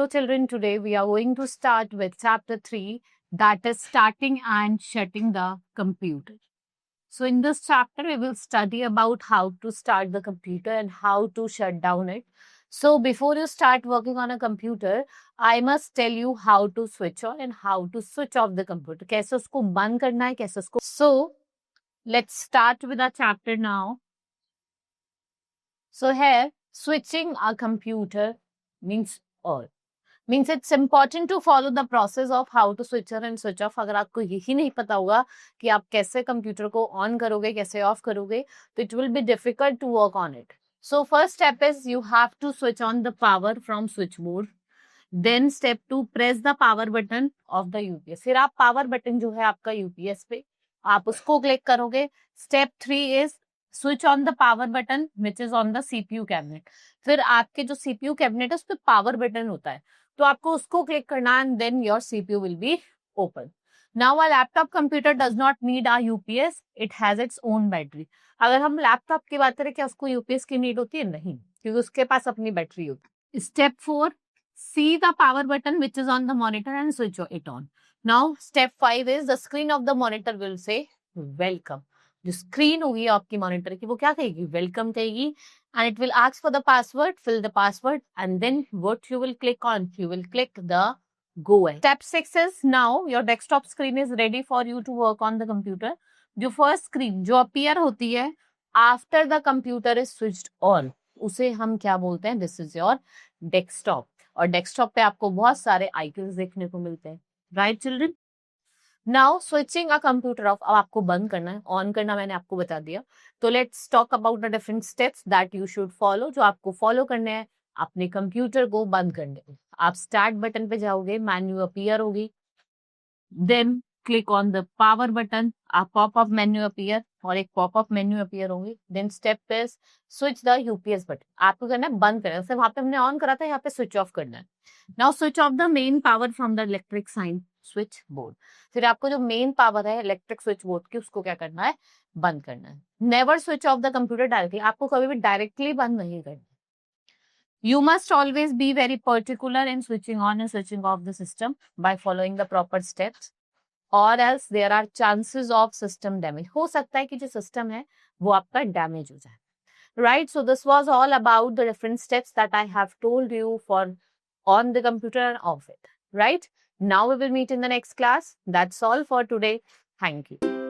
Hello children, today we are going to start with chapter 3, that is starting and shutting the computer. So in this chapter we will study about how to start the computer and how to shut down it. So before you start working on a computer, I must tell you how to switch on and how to switch off the computer. कैसे उसको बंद करना है, कैसे उसको. So let's start with our chapter now. So here, switching a computer means all. Means it's important to follow the process of how to switch on and switch off. अगर आपको यही नहीं पता होगा कि आप कैसे कंप्यूटर को ऑन करोगे, कैसे ऑफ करोगे, तो it will be difficult to work on it. So first step is you have to switch on the power from switchboard. Then step 2, press the power button of the UPS. फिर आप power button जो है आपका UPS पे, आप उसको click करोगे. Step 3 is switch on the power button which is on the CPU cabinet. फिर आपके जो CPU cabinet है उस पे power button होता है, तो आपको उसको क्लिक करना है and then your CPU will be open. Now a laptop computer does not need a UPS, it has its own battery. अगर हम लैपटॉप की बात करें, क्या उसको यूपीएस की नीड होती है? नहीं, क्योंकि उसके पास अपनी बैटरी होती है. Step 4, see the power button which is on the monitor and switch it on. Now step 5 is the screen of the monitor will say welcome. जो स्क्रीन होगी आपकी मॉनिटर की वो क्या कहेगी? वेलकम कहेगी. And it will ask for the password, fill the password and then what you will click on, you will click the go ahead. Step 6 is now your desktop screen is ready for you to work on the computer. जो first screen जो appear होती है after the computer is switched on, उसे हम क्या बोलते हैं? This is your desktop. और डेस्कटॉप पे आपको बहुत सारे आइकन्स देखने को मिलते हैं, right children? Now switching a computer of. अब आपको बंद करना है, ऑन करना मैंने आपको बता दिया. तो let's talk about the different steps that you should follow, जो आपको फॉलो करने हैं अपने कंप्यूटर को बंद करने. आप स्टार्ट बटन पे जाओगे, मेन्यू अपीयर होगी, then click on the power button, आप पॉपअप मेन्यू अपीयर और एक पॉपअप मेन्यू अपीयर होंगे. देन स्टेप पे स्विच द यूपीएस बटन. आपको करना है बंद करना है, वहां पे हमने ऑन करा था, यहाँ पे स्विच ऑफ करना है. Now switch off the main power from the electric sign switch board. फिर आपको जो मेन पावर है इलेक्ट्रिक स्विच बोर्ड की, उसको क्या करना है? बंद करना है. Never switch off the computer directly. आपको कभी भी डायरेक्टली बंद नहीं करना. You must always be very particular in switching on and switching off the system by following the proper steps, or else there are chances of system damage. हो सकता है कि जो system है वो आपका damage हो जाए. Right, so this was all about the different steps that I have told you for on the computer and off it. Right, now we will meet in the next class. That's all for today. Thank you.